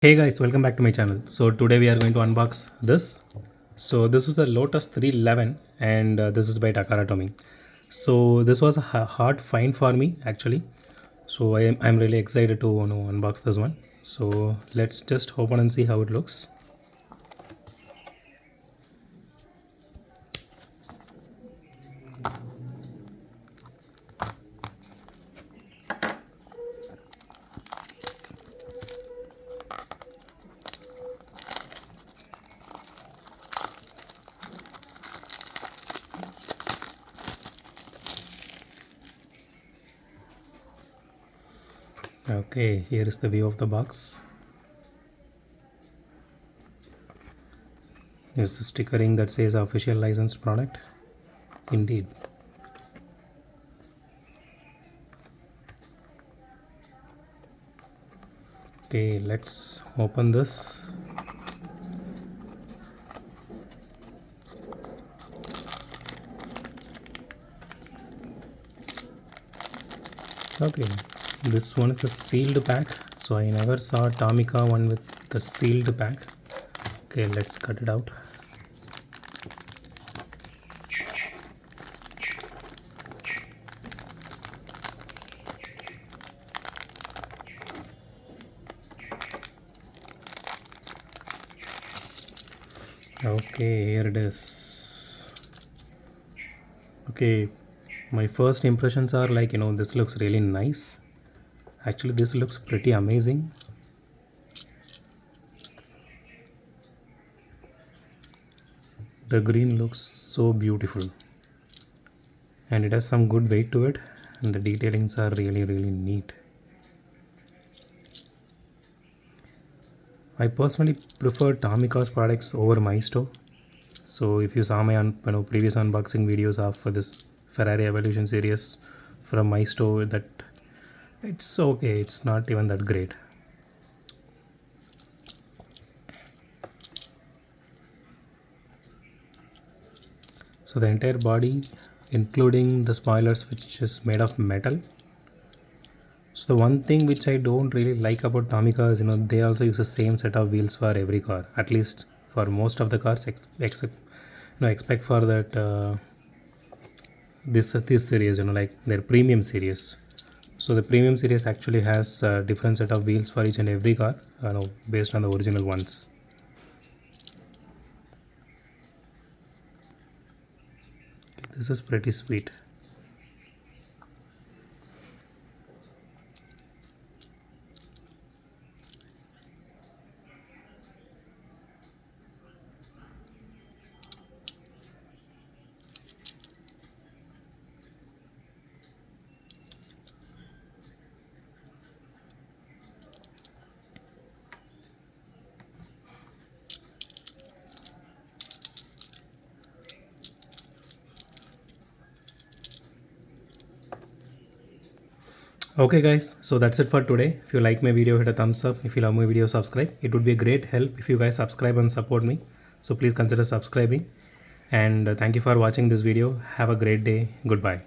Hey guys, welcome back to my channel. So today we are going to unbox this. So this is the Lotus 311 and this is by Takara Tomy. So this was a hard find for me actually. So I'm really excited to unbox this one. So let's just open and see how it looks. Okay, here is the view of the box. Here's the stickering that says official licensed product. Indeed. Okay, let's open this. Okay, this one is a sealed pack. So I never saw a Tomica one with the sealed pack. Okay, let's cut it out. Okay, here it is. Okay, my first impressions are like, this looks really nice. Actually, this looks pretty amazing. The green looks so beautiful and it has some good weight to it, and the detailings are really neat. I personally prefer Tomica's products over Maisto. So if you saw my previous unboxing videos of this Ferrari Evolution series from Maisto, that it's okay, it's not even that great. So the entire body, including the spoilers, which is made of metal. So the one thing which I don't really like about Tomica is, they also use the same set of wheels for every car, at least for most of the cars, except expect for that this series, like their premium series. So the premium series actually has a different set of wheels for each and every car, based on the original ones. This is pretty sweet. Okay guys, so that's it for today. If you like my video, hit a thumbs up. If you love my video, subscribe. It would be a great help if you guys subscribe and support me. So please consider subscribing. And thank you for watching this video. Have a great day. Goodbye.